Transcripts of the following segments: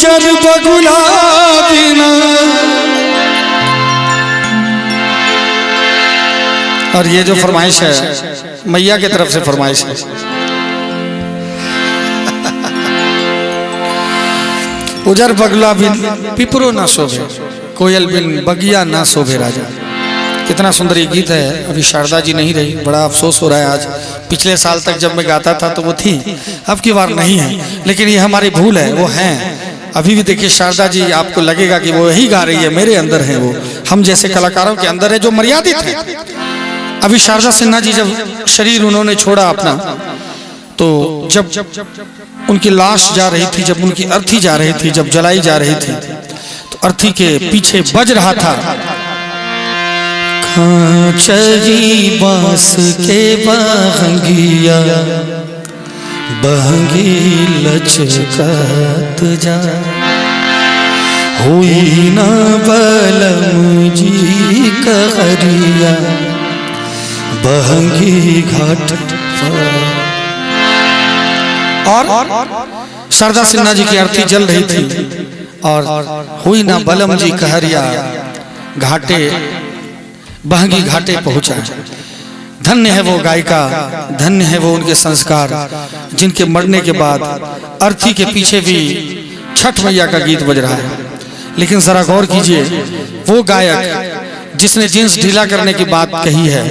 उजर बगुला बिना। और ये जो फरमाइश है मैया की तरफ से फरमाइश है। उजर बगुला बिन पिपरो ना शोभे, कोयल बिन बगिया ना शोभे राजा। कितना सुंदर ये गीत है। अभी शारदा जी नहीं रही, बड़ा अफसोस हो रहा है आज। पिछले साल तक जब मैं गाता था तो वो थी, अब की बार नहीं है, लेकिन ये हमारी भूल है। वो हैं अभी भी। देखिए शारदा जी, आपको लगेगा कि वो यही गा रही है, मेरे अंदर है वो, हम जैसे कलाकारों के अंदर है जो मर्यादित है। अभी शारदा सिन्हा जी जब शरीर उन्होंने छोड़ा अपना, तो जब उनकी लाश जा रही थी, जब उनकी अर्थी जा रही थी, जब जलाई जा रही थी, तो अर्थी के पीछे बज रहा था चरी बांस के बहंगिया, बहंगी लचकत जा, हुई ना बलम जी कहरिया, बहंगी घाट पर। और शारदा सिन्हा जी की अर्थी जल रही थी और हुई ना बलम जी कहरिया, घाटे बहंगी घाटे पहुंचा। धन्य है वो गायिका, धन्य है वो उनके संस्कार, जिनके मरने के बाद अर्थी के पीछे भी छठ मैया का गीत बज रहा है। लेकिन जरा गौर कीजिए, वो गायक जिसने जींस ढीला करने की बात कही है,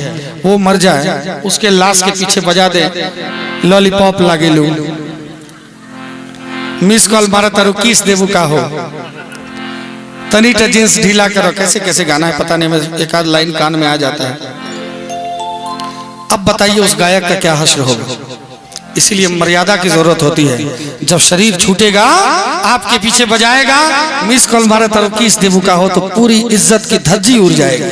वो मर जाए, उसके लाश के पीछे बजा दे लॉलीपॉप लागे लू, मिस कॉल मारा तारू किस देवू का हो, तनीटा जींस ढीला करो। कैसे कैसे गाना है पता नहीं, मैं एक आध लाइन कान में आ जाता है। अब बताइए उस गायक का क्या हश्र होगा। इसीलिए मर्यादा की जरूरत होती है। जब शरीर छूटेगा, आपके पीछे बजाएगा मिस कॉल मारा तारू किस देवू का हो, तो पूरी इज्जत की धज्जी उड़ जाएगी,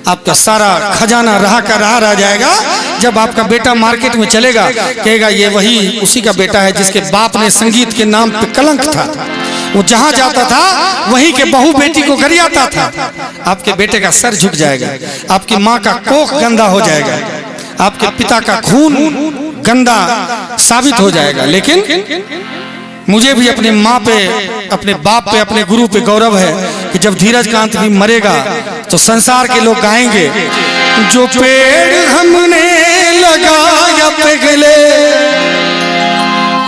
आपका सारा खजाना रहा का रहा रह जाएगा। जब आपका बेटा मार्केट में चलेगा, कहेगा ये वही उसी का बेटा है जिसके बाप ने संगीत के नाम पे कलंक था, वो जहां जाता था वहीं के बहू बेटी को गरियाता था। आपके बेटे का सर झुक जाएगा, आपकी माँ का कोख गंदा हो जाएगा, आपके पिता का खून गंदा साबित हो जाएगा। लेकिन मुझे भी अपनी माँ पे, अपने बाप पे, अपने गुरु पे गौरव है कि जब धीरज कांत भी मरेगा तो संसार के लोग गाएंगे, जो पेड़ हमने लगाया पिघले,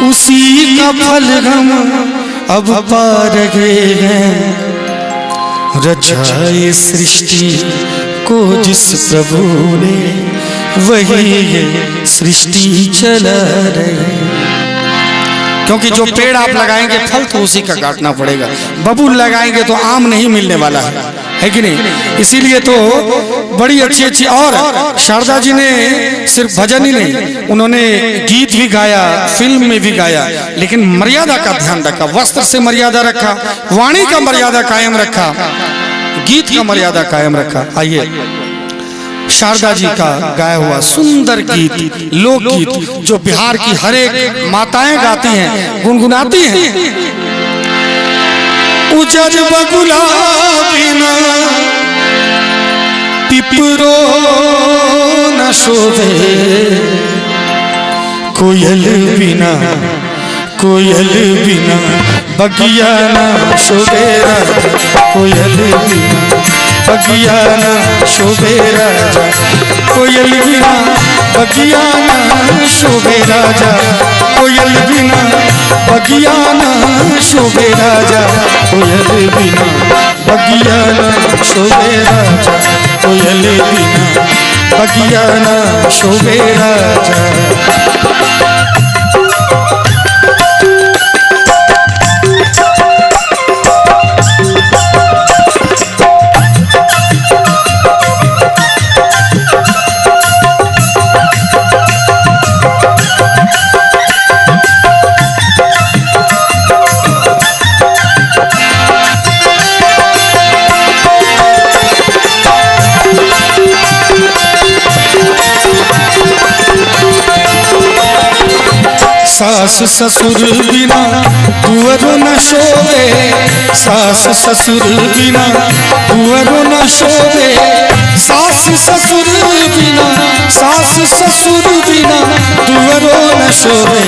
उसी का फल हम अब पा रहे हैं। रचाए सृष्टि को जिस प्रभु ने, वही ये सृष्टि चला रही। क्योंकि जो पेड़ आप लगाएंगे फल तो उसी का काटना पड़ेगा। बबूल लगाएंगे तो आम नहीं मिलने वाला है कि नहीं। इसीलिए तो बड़ी अच्छी अच्छी, और शारदा जी ने सिर्फ भजन ही नहीं, उन्होंने गीत भी गाया, फिल्म में भी गाया, लेकिन मर्यादा का ध्यान रखा। वस्त्र से मर्यादा रखा, वाणी का मर्यादा कायम रखा, गीत का मर्यादा कायम रखा। आइए शारदा जी का गाया हुआ सुंदर गीत, लोकगीत, जो बिहार की हर एक माताएं गाती हैं, गुनगुनाती हैं। उजर बगुला बिना पिपरो न शोभे, कोयल बिना, कोयल बिना बगिया न शोभे राजा, कोयल बिना बगिया न शोभे राजा, कोयल बिना बगिया न शोभे राजा, कोयल बिना बगिया न शोभे राजा, कोयल बिना बगिया न शोभे राजा, कोयल बिना बगिया न शोभे राजा। सास ससुर बिना कुंवर न शोभे, सास ससुर बिना कुंवर न शोभे, सास ससुर बिना, सास ससुर बिना कुंवर न शोभे।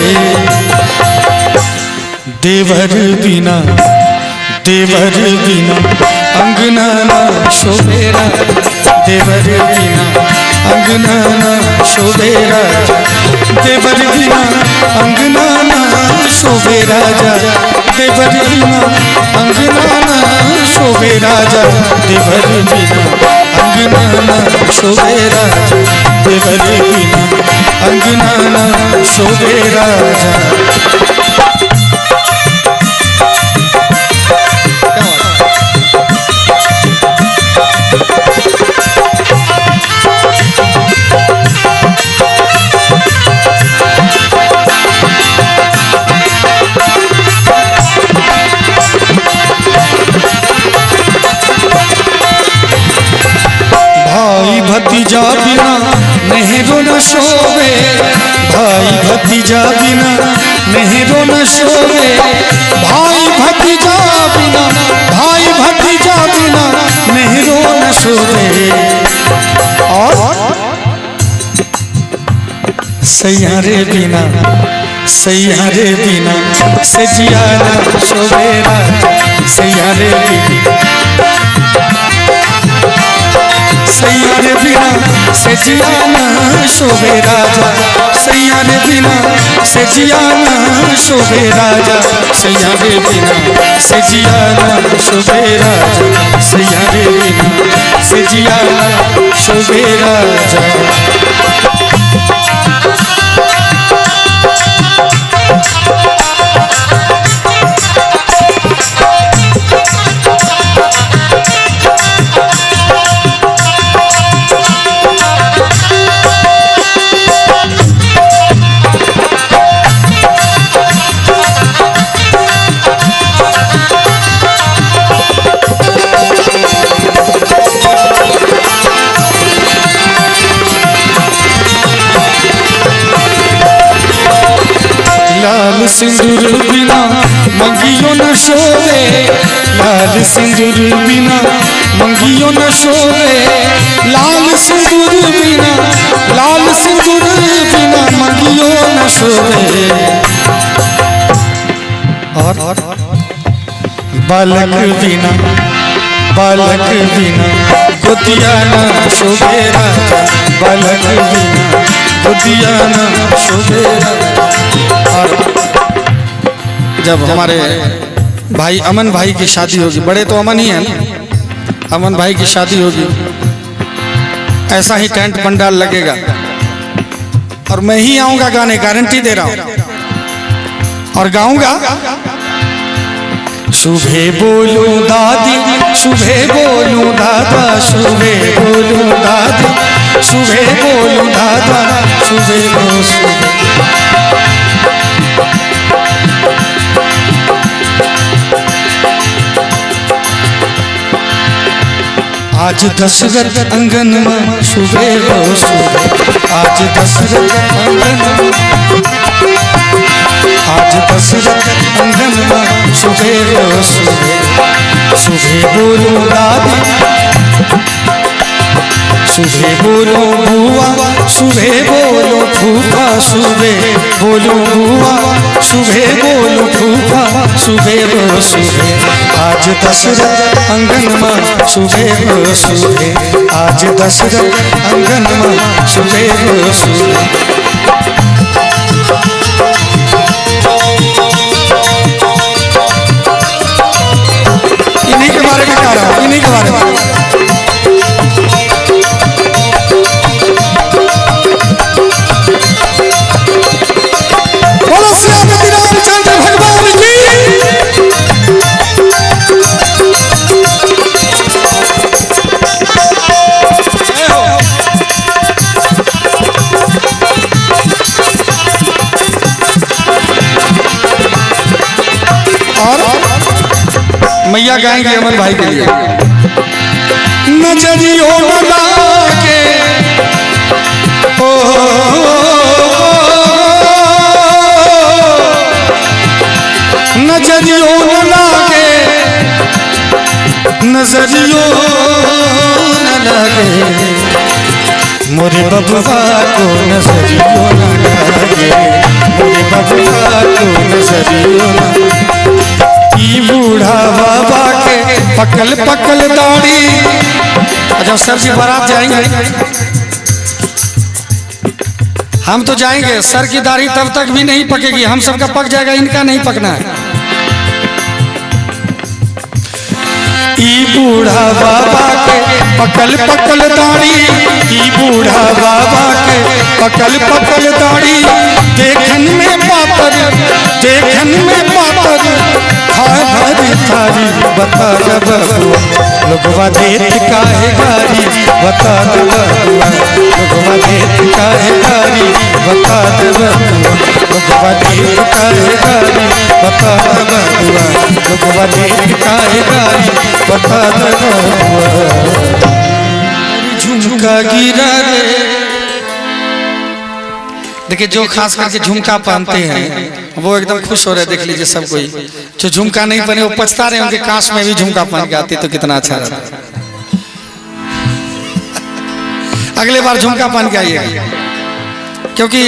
देवर बिना अंगना ना शोभेरा, देवर बिना अंगना ना शोभेरा, देवर बिना अंगना ना शोभे राजा, देवर बिना अंगना ना शोभे राजा, देवर बिना अंगना ना शोभे राजा, देवर बिना अंगना ना शोभे राजा। भतीजा बिना नेहरू न शोभे, भाई भतीजा बिना नेहरू न शोभे, भाई भतीजा बिना नेहरू न शोभे। और सैयारे बिना सजिया न शोभे राजा, सैयारे बिना सजिया न शोभे राजा, सैयारे बिना सजिया न शोभे राजा, सैयारे बिना सजिया न शोभे राजा, सैयारे बिना सजिया न शोभे राजा। लाल सिंदूर बिना मंगियो न शोभे, लाल सिंदूर बिना मंगियो न शोभे, लाल सिंदूर बिना मंगियो न शोभे। और बालक बिना गोदिया न शोभे राजा, बालक बिना गोदिया न शोभे राजा। जब हमारे भाई अमन भाई की शादी होगी, बड़े तो अमन ही हैं, अमन भाई की शादी होगी, ऐसा ही टेंट पंडाल लगेगा और मैं ही आऊंगा गाने, गारंटी दे रहा हूं, और गाऊंगा। शुभे बोलू दादी, शुभे बोलू दादा, शुभे बोलू दादी, शुभे बोलू दादा, शुभे बोलू शुभे। आज दशरथ अंगन में शुभे हो शुभे, आज दशरथ अंगन में, आज दशरथ अंगन में शुभे हो शुभे, शुभे बोलो दादी, शुभे बोलो बुआ, शुभे बोलो फूफा, शुभे बोलो बुआ, शुभे बोलो फूफा, शुभे हो शुभे। आज दशरथ अंगन में शुभे हो शुभे, आज दशरथ अंगन में शुभे हो शुभे। इन्हीं के बारे में कह रहा हूँ, इन्हीं के बारे में। बोलो श्री रामचंद्र भगवान की। मैया गाएंगे अमन भाई के लिए। नजरियों न लागे ओ नजरियों न लागे, नजरियों न लागे, मोरे बबुआ को नजरियों न लागे, मोरे बबुआ को नजरियों करियो ना। ई बूढ़ा बाबा के पकल पकल दाढ़ी। जब सर जी बारात जाएंगे, हम तो जाएंगे, सर की दाढ़ी तब तक भी नहीं पकेगी, हम सबका पक जाएगा, इनका नहीं पकना है। ई बूढ़ा बाबा के पकल पकल दाढ़ी। ई बूढ़ा बाबा के पकल पकल दाढ़ी। देखन में पातर, देखन में पातर, खाए भरी थारी। बता द बबुआ लोगवा देत काहे गारी। बता द बबुआ लोगवा देत काहे गारी। बता द बबुआ लोगवा देत काहे गारी। बता द बबुआ लोगवा देत काहे गारी। बता द बबुआ। झुमका गिरा रे। देखिए जो खास करके झुमका पहनते हैं वो एकदम खुश हो रहे, देख लीजिए सब कोई। जो झुमका नहीं पहने वो पछता रहे होंगे, काश में भी झुमका पहन के आती तो कितना अच्छा रहता। अगले बार झुमका पहन के आइएगा, क्योंकि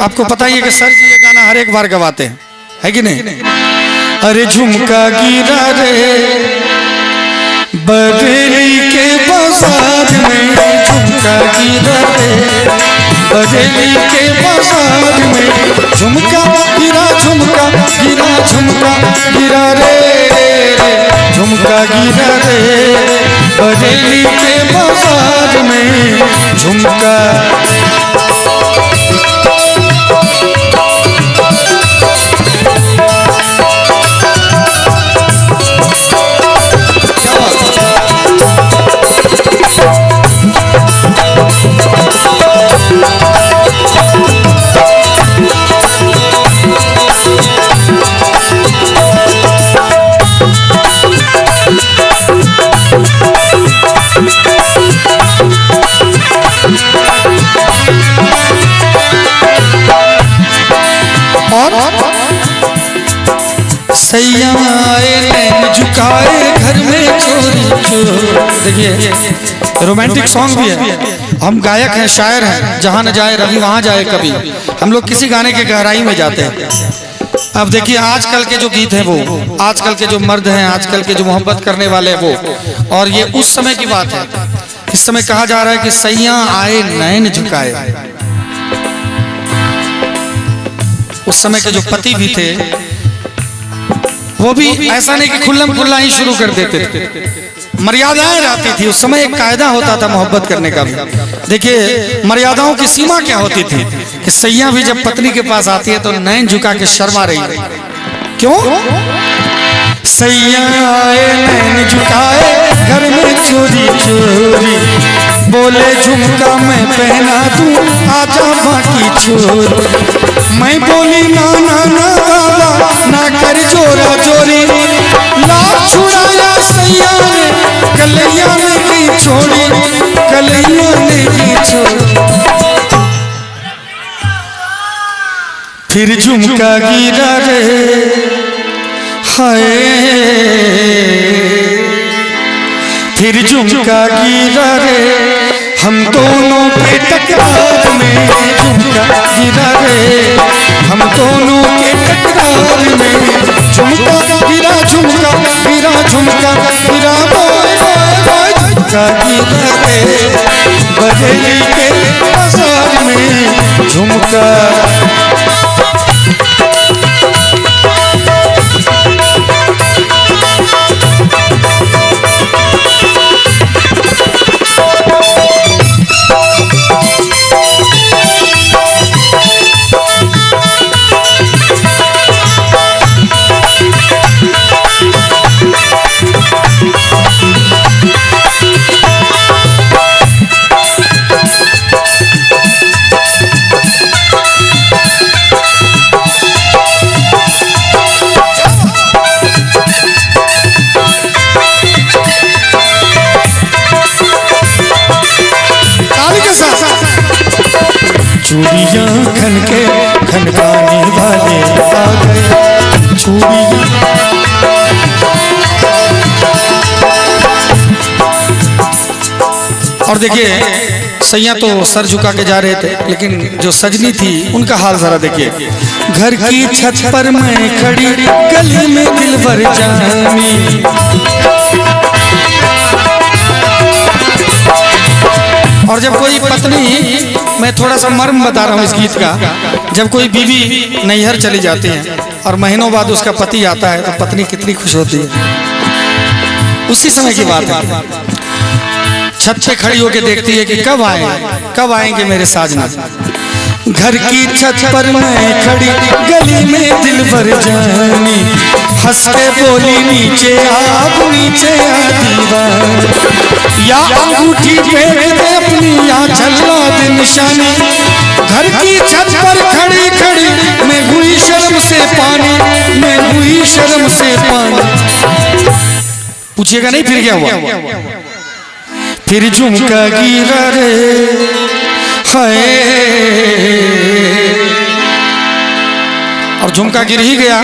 आपको पता ही है कि सर जी ये गाना हर एक बार गवाते हैं, है कि नहीं। अरे झुमका गिरा रे बरेली के बाजार में। झुमका गिरा रे बरेली के बाजार में। झुमका गिरा, झुमका गिरा, झुमका गिरा रे। झुमका गिरा रे बरेली के बाजार में। झुमका सैया आए झुकाए घर में चोरी चोर। देखिए रोमांटिक सॉन्ग भी है, हम गायक हैं, शायर हैं, जहाँ न जाए रवि वहाँ जाए कभी। हम लोग किसी गाने के गहराई में जाते हैं। अब देखिए आजकल के जो गीत हैं वो, आजकल के जो मर्द हैं, आजकल के जो मोहब्बत करने वाले हैं वो, और ये उस समय की बात है। इस समय कहा जा रहा है कि सैया आए नैन झुकाए। उस समय के जो पति भी थे वो भी ऐसा नहीं कि खुल्लम खुल्ला ही शुरू कर देते थे, मर्यादाएं रहती थी। उस समय एक कायदा होता था मोहब्बत करने का भी। देखिए मर्यादाओं की सीमा क्या होती थी कि सैया भी जब पत्नी के पास आती है तो नैन झुका के शर्मा रही है। क्यों? सैया आए नैन झुकाए घर में चोरी चोरी। बोले झुमका मैं पहना दूं आजा बाकी छोरी। मैं बोली ना ना ना बाबा ना कर जोरा जोरी। लाख छुड़ाया सैया ने कलैया ने की छोड़ी। कलैया ने की छोड़ी। फिर झुमका गिरा रे हाय। फिर झुमका गिरा रे हम दोनों के टकरार में। झुमका गिरा रे हम दोनों के टकरार में। झुमका गिरा, झुमका गिरा, झुमका गिरा बोए बोए बोए। झुमका गिरा रे बरेली के बाजार में। झुमका चूड़ियाँ खन के खनकाने वाले आ गए। चूड़ियाँ और देखिए सैया तो सर झुका के जा रहे थे, लेकिन जो सजनी थी उनका हाल जरा देखिए। घर की छत पर मैं खड़ी गली में दिलबर जानी, और जब कोई पत्नी, मैं थोड़ा सा मर्म बता रहा हूँ इस गीत का, जब कोई बीवी नैहर चली जाती है और महीनों बाद उसका पति आता है तो पत्नी कितनी खुश होती है। उसी समय की बात है, छत पे खड़ी होकर देखती है कि कब आएंगे मेरे साजना। घर की छत पर मैं खड़ी गली में दिलबर जानी, हंस के बोली नीचे आ दीवार, या अंगूठी फेंक दे अपनी या झल्ला दे निशानी। घर की छत पर खड़ी खड़ी मैं हुई शर्म से पानी, मैं हुई शर्म से पानी। पूछिएगा नहीं फिर क्या हुआ? फिर झुमका गिरा रे हाय, और झुमका गिर ही गया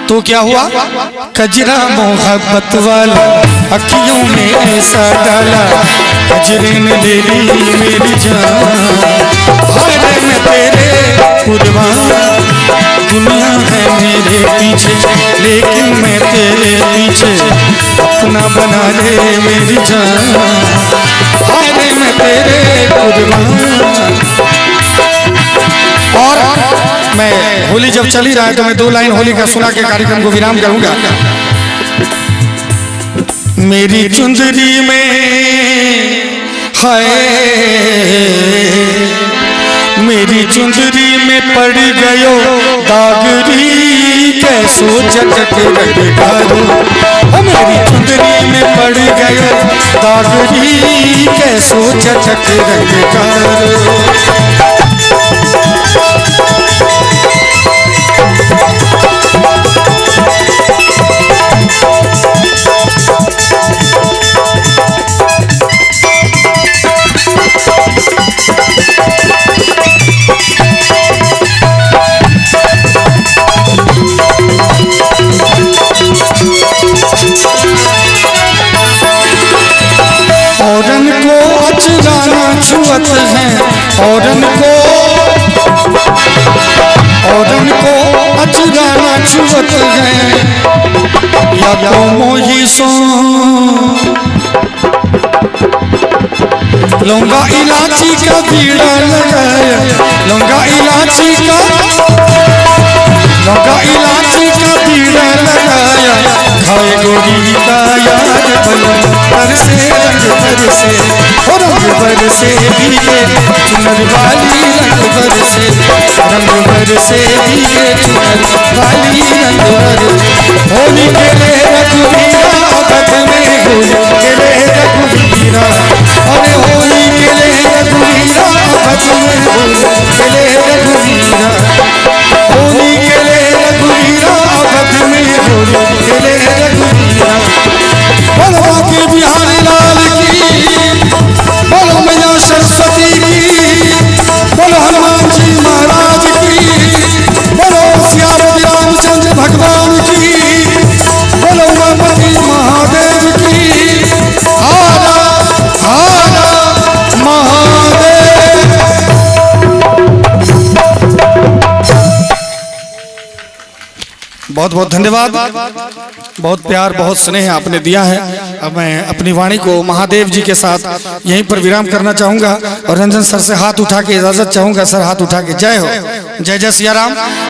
तो क्या हुआ? कजरा मोहब्बत वाला अखियों में ऐसा डाला, कजरे ने ले ली मेरी जान। हाय मैं तेरे कुर्बान, दुनिया है मेरे पीछे लेकिन मैं तेरे पीछे, अपना बना ले मेरी जान। हाय मैं तेरे कुर्बान। और मैं होली जब चली रहा है तो मैं 2 लाइन होली का सुना के कार्यक्रम को विराम करूंगा। मेरी चुंदरी में हाय, मेरी चुंदरी में पड़ गयो दागरी, कैसो चटक रंगारो। मेरी चुंदरी में पड़ गयो दागरी, कैसो चटक रंगारो। औरन को अचराना छुअत है, औरन को अचराना छुअत है, या तो मोही सो लौंगा इलाची का बीड़ा लगाया, लौंगा इलाची का बीड़ा लगाया, खाए गोरी का यार बलम पर से रंग बरसे, रंग बरसे भीगे चुनर वाली, रंग बरसे रंग बरसे भीगे चुनर वाली, रंग बरसे। होली खेले रघुवीरा भक्त में, होली खेले रघुवीरा, अरे होली खेले रघुवीरा भक्त में, होली खेले रघुवीरा, होली खेले रघुवीरा भक्त में, होली खेले रघुवीरा। बोलो बाकी बिहारी लाल की, बोलो मैया सरस्वती की, बोलो हनुमान जी महाराज की, बोलो सियावर रामचंद्र भगवान की, बोलो उमापति महादेव की। हारा हारा महादेव। बहुत बहुत धन्यवाद, बहुत प्यार बहुत स्नेह आपने दिया है। अब मैं अपनी वाणी को महादेव जी के साथ यहीं पर विराम करना चाहूंगा और रंजन सर से हाथ उठा के इजाजत चाहूंगा। सर हाथ उठा के जय हो, जय जय सिया राम।